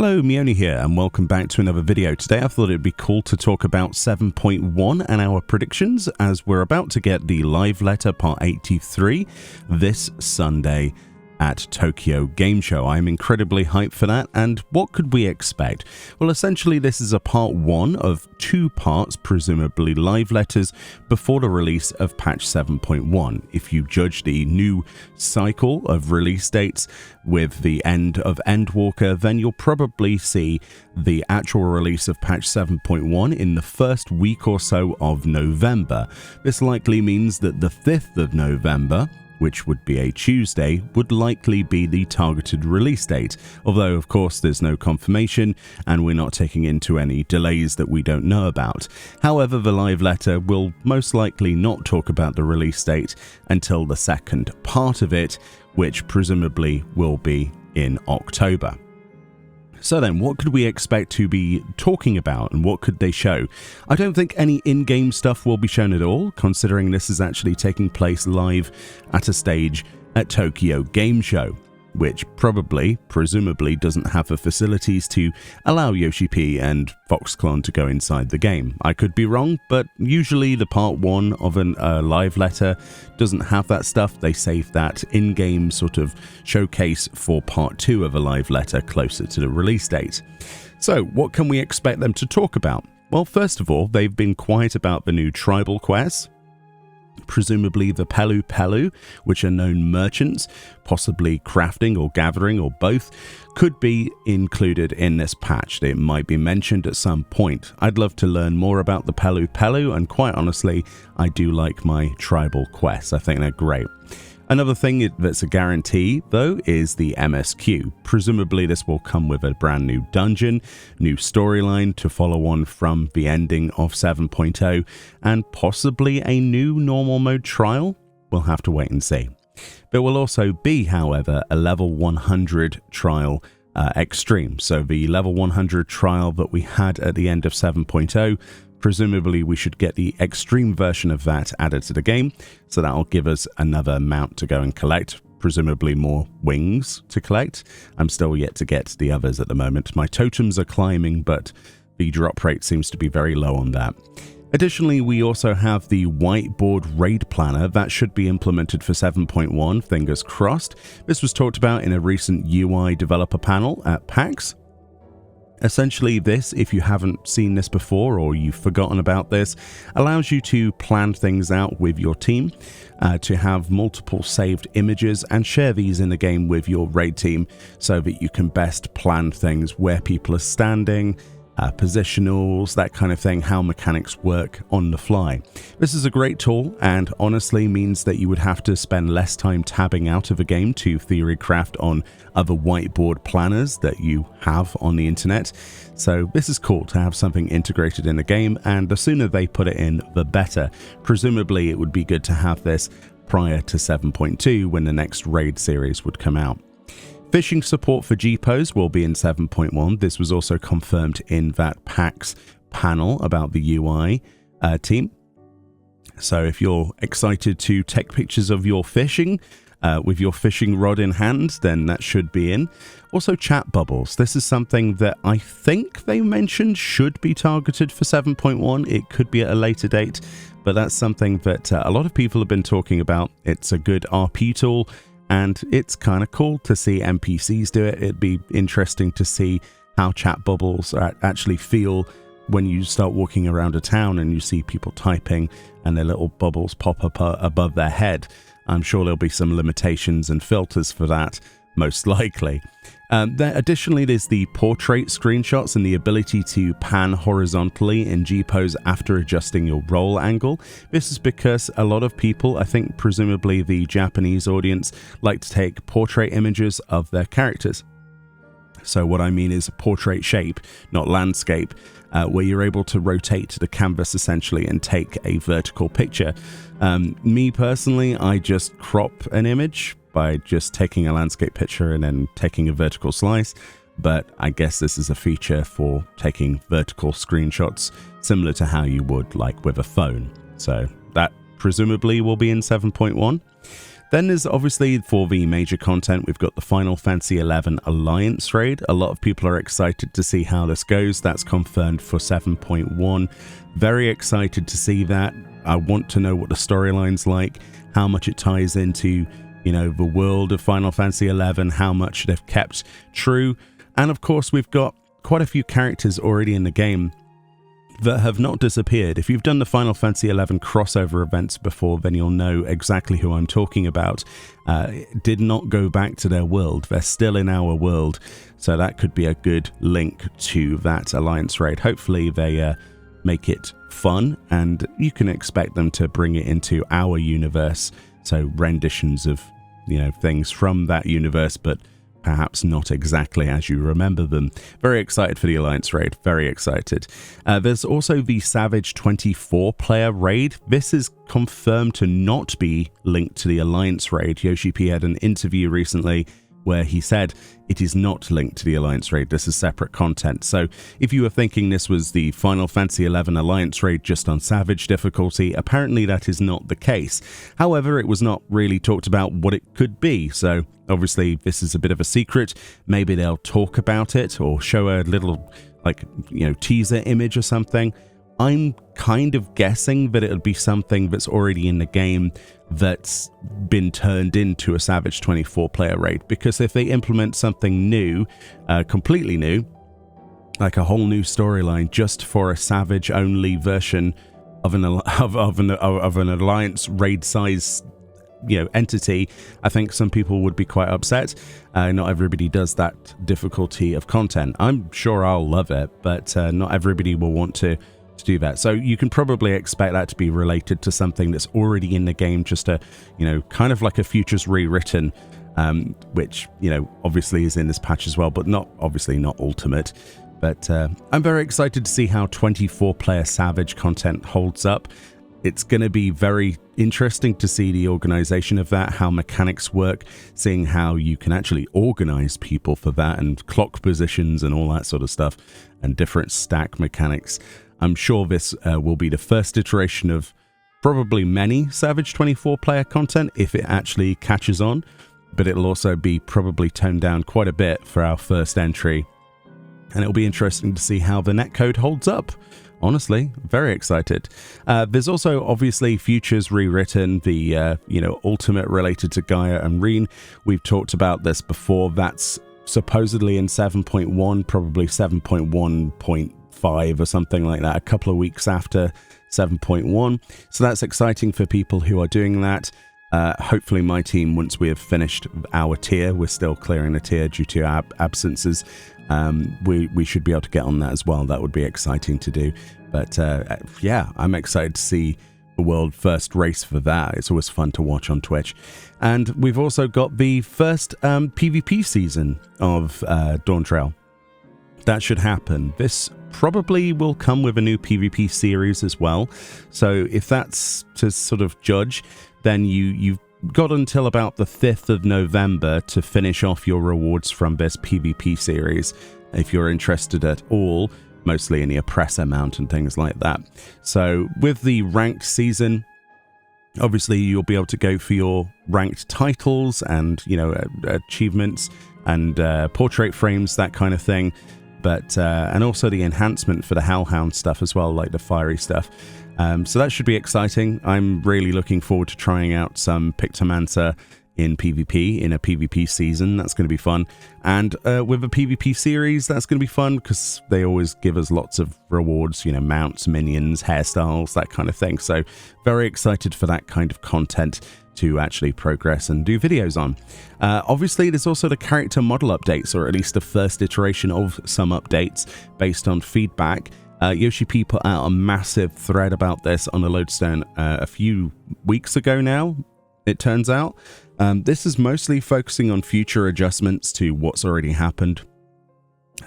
Hello, Meoni here, and welcome back to another video. Today I thought it'd be cool to talk about 7.1 and our predictions, as we're about to get the live letter part 83 this Sunday at Tokyo Game Show. I'm incredibly hyped for that, and what could we expect? Well, essentially this is a part 1 of 2 parts, presumably live letters, before the release of patch 7.1. If you judge the new cycle of release dates with the end of Endwalker, then you'll probably see the actual release of patch 7.1 in the first week or so of November. This likely means that the 5th of November, which would be a Tuesday, would likely be the targeted release date, although of course there's no confirmation and we're not taking into any delays that we don't know about. However, the live letter will most likely not talk about the release date until the second part of it, which presumably will be in October. So then, what could we expect to be talking about, and what could they show? I don't think any in-game stuff will be shown at all, considering this is actually taking place live at a stage at Tokyo Game Show, which presumably doesn't have the facilities to allow Yoshi P and Foxclone to go inside the game. I could be wrong, but usually the part 1 of a live letter doesn't have that stuff. They save that in-game sort of showcase for part 2 of a live letter closer to the release date. So what can we expect them to talk about? Well, first of all, they've been quiet about the new tribal quests. Presumably the Pelu Pelu, which are known merchants, possibly crafting or gathering or both, could be included in this patch. It might be mentioned at some point. I'd love to learn more about the Pelu Pelu, and quite honestly, I do like my tribal quests. I think they're great. Another thing that's a guarantee, though, is the MSQ. Presumably this will come with a brand new dungeon, new storyline to follow on from the ending of 7.0, and possibly a new normal mode trial. We'll have to wait and see. There will also be, however, a level 100 trial extreme. So the level 100 trial that we had at the end of 7.0, presumably we should get the extreme version of that added to the game, so that'll give us another mount to go and collect, presumably more wings to collect. I'm still yet to get the others at the moment. My totems are climbing, but the drop rate seems to be very low on that. Additionally, we also have the whiteboard raid planner that should be implemented for 7.1, fingers crossed. This was talked about in a recent UI developer panel at PAX. Essentially this, if you haven't seen this before or you've forgotten about this, allows you to plan things out with your team, to have multiple saved images and share these in the game with your raid team so that you can best plan things, where people are standing, positionals, that kind of thing, how mechanics work on the fly. This is a great tool and honestly means that you would have to spend less time tabbing out of a game to theorycraft on other whiteboard planners that you have on the internet. So this is cool to have something integrated in the game, and the sooner they put it in, the better. Presumably it would be good to have this prior to 7.2 when the next raid series would come out. Fishing support for GPOs will be in 7.1. This was also confirmed in that PAX panel about the UI team. So if you're excited to take pictures of your fishing with your fishing rod in hand, then that should be in. Also chat bubbles. This is something that I think they mentioned should be targeted for 7.1. It could be at a later date, but that's something that a lot of people have been talking about. It's a good RP tool, and it's kind of cool to see NPCs do it. It'd be interesting to see how chat bubbles actually feel when you start walking around a town and you see people typing and their little bubbles pop up above their head. I'm sure there'll be some limitations and filters for that, most likely. Additionally, there's the portrait screenshots and the ability to pan horizontally in G-pose after adjusting your roll angle. This is because a lot of people, I think presumably the Japanese audience, like to take portrait images of their characters. So what I mean is portrait shape, not landscape, where you're able to rotate the canvas essentially and take a vertical picture. Me personally, I just crop an image by just taking a landscape picture and then taking a vertical slice, but I guess this is a feature for taking vertical screenshots similar to how you would like with a phone. So that presumably will be in 7.1. Then there's obviously, for the major content, we've got the Final Fantasy XI Alliance raid. A lot of people are excited to see how this goes. That's confirmed for 7.1. Very excited to see that. I want to know what the storyline's like, how much it ties into, you know, the world of Final Fantasy XI, how much they've kept true. And of course, we've got quite a few characters already in the game that have not disappeared. If you've done the Final Fantasy XI crossover events before, then you'll know exactly who I'm talking about. Did not go back to their world. They're still in our world. So that could be a good link to that Alliance raid. Hopefully they make it fun, and you can expect them to bring it into our universe. So renditions of, you know, things from that universe, but perhaps not exactly as you remember them. Very excited for the Alliance raid. Very excited. There's also the Savage 24 player raid. This is confirmed to not be linked to the Alliance raid. Yoshi P had an interview recently where he said it is not linked to the Alliance raid. This is separate content. So if you were thinking this was the Final Fantasy XI Alliance raid just on Savage difficulty, apparently that is not the case. However, it was not really talked about what it could be. So obviously this is a bit of a secret. Maybe they'll talk about it or show a little, like, you know, teaser image or something. I'm kind of guessing that it'll be something that's already in the game that's been turned into a Savage 24 player raid, because if they implement something new, completely new, like a whole new storyline just for a Savage only version of an Alliance raid size, you know, entity, I think some people would be quite upset. Not everybody does that difficulty of content. I'm sure I'll love it, but not everybody will want to do that. So you can probably expect that to be related to something that's already in the game, just a, you know, kind of like a futures rewritten, which, you know, obviously is in this patch as well, but not obviously not ultimate. But I'm very excited to see how 24 player Savage content holds up. It's going to be very interesting to see the organization of that, how mechanics work, seeing how you can actually organize people for that, and clock positions and all that sort of stuff, and different stack mechanics. I'm sure this will be the first iteration of probably many Savage 24 player content if it actually catches on, but it'll also be probably toned down quite a bit for our first entry. And it'll be interesting to see how the netcode holds up. Honestly, very excited. There's also obviously futures rewritten, the you know, ultimate related to Gaia and Reen. We've talked about this before. That's supposedly in 7.1, probably 7.1.5 or something like that, a couple of weeks after 7.1. So that's exciting for people who are doing that. Hopefully my team, once we have finished our tier, we're still clearing the tier due to our absences, we should be able to get on that as well. That would be exciting to do. But yeah, I'm excited to see the world first race for that. It's always fun to watch on Twitch. And we've also got the first PvP season of Dawntrail. That should happen. This probably will come with a new PvP series as well. So if that's to sort of judge, then you've got until about the 5th of November to finish off your rewards from this PvP series, if you're interested at all, mostly in the oppressor mount and things like that. So with the ranked season, obviously you'll be able to go for your ranked titles and, you know, achievements and portrait frames, that kind of thing. But and also the enhancement for the Hellhound stuff as well, like the fiery stuff. So that should be exciting. I'm really looking forward to trying out some Pictomancer in PvP, in a PvP season. That's going to be fun. And with a PvP series, that's going to be fun because they always give us lots of rewards, you know, mounts, minions, hairstyles, that kind of thing. So very excited for that kind of content to actually progress and do videos on. Obviously, there's also the character model updates, or at least the first iteration of some updates based on feedback. Yoshi P put out a massive thread about this on the Lodestone a few weeks ago now, it turns out. This is mostly focusing on future adjustments to what's already happened.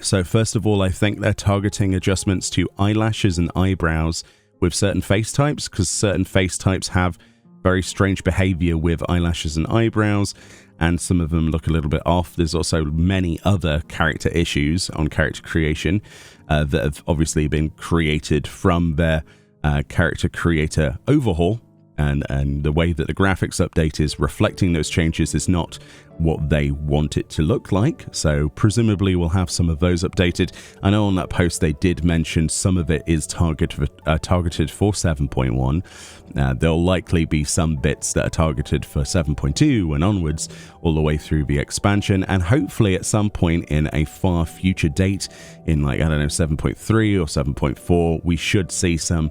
So first of all, I think they're targeting adjustments to eyelashes and eyebrows with certain face types, because certain face types have very strange behavior with eyelashes and eyebrows, and some of them look a little bit off. There's also many other character issues on character creation that have obviously been created from their character creator overhaul and the way that the graphics update is reflecting those changes is not what they want it to look like. So presumably we'll have some of those updated. I know on that post they did mention some of it is targeted for 7.1. There'll likely be some bits that are targeted for 7.2 and onwards, all the way through the expansion, and hopefully at some point in a far future date, in like, I don't know, 7.3 or 7.4, we should see some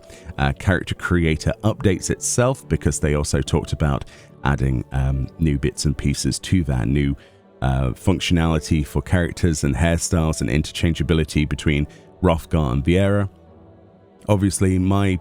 character creator updates itself, because they also talked about adding new bits and pieces to that, new functionality for characters and hairstyles and interchangeability between Hrothgar and Viera. Obviously, my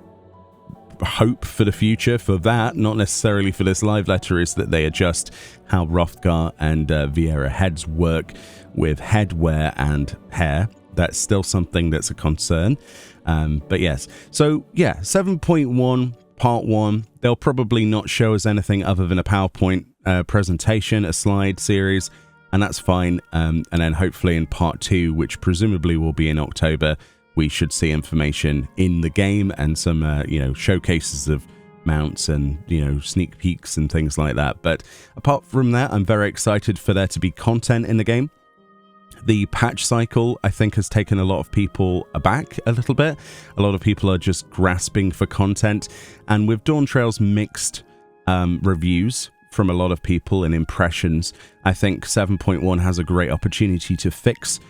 hope for the future for that, not necessarily for this live letter, is that they adjust how Hrothgar and Viera heads work with headwear and hair. That's still something that's a concern. But yes, so yeah, 7.1 part 1, they'll probably not show us anything other than a PowerPoint presentation, a slide series, and that's fine. And then hopefully in part 2, which presumably will be in October, we should see information in the game and some showcases of mounts and sneak peeks and things like that. But apart from that, I'm very excited for there to be content in the game. The patch cycle, I think, has taken a lot of people aback a little bit. A lot of people are just grasping for content, and with Dawntrail's mixed reviews from a lot of people and impressions, I think 7.1 has a great opportunity to fix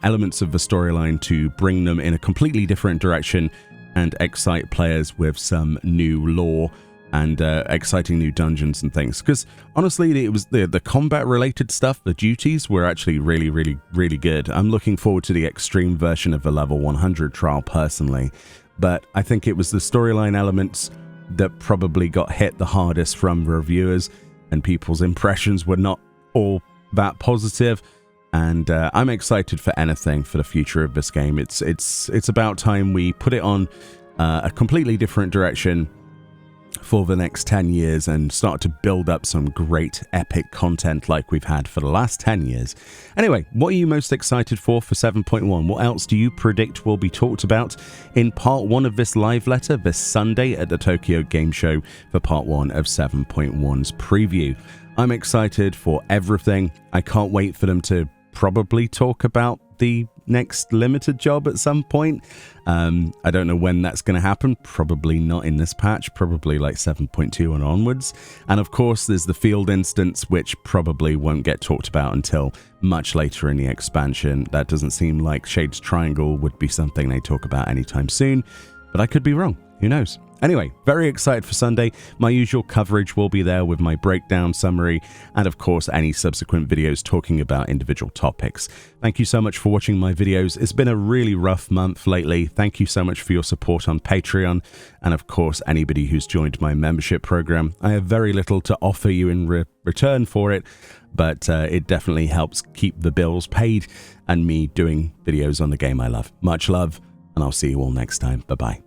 elements of the storyline, to bring them in a completely different direction and excite players with some new lore and exciting new dungeons and things. Because honestly, it was the combat related stuff, the duties were actually really good. I'm looking forward to the extreme version of the level 100 trial personally, but I think it was the storyline elements that probably got hit the hardest from reviewers, and people's impressions were not all that positive. And I'm excited for anything for the future of this game. It's about time we put it on a completely different direction for the next 10 years and start to build up some great epic content like we've had for the last 10 years. Anyway, what are you most excited for 7.1? What else do you predict will be talked about in part 1 of this live letter this Sunday at the Tokyo Game Show for part 1 of 7.1's preview? I'm excited for everything. I can't wait for them to probably talk about the next limited job at some point. I don't know when that's going to happen. Probably not in this patch, probably like 7.2 and onwards. And of course, there's the field instance, which probably won't get talked about until much later in the expansion. That doesn't seem like Shade's Triangle would be something they talk about anytime soon, but I could be wrong. Who knows? Anyway, very excited for Sunday. My usual coverage will be there with my breakdown summary and of course any subsequent videos talking about individual topics. Thank you so much for watching my videos. It's been a really rough month lately. Thank you so much for your support on Patreon, and of course anybody who's joined my membership program. I have very little to offer you in return for it, but it definitely helps keep the bills paid and me doing videos on the game I love. Much love, and I'll see you all next time. Bye-bye.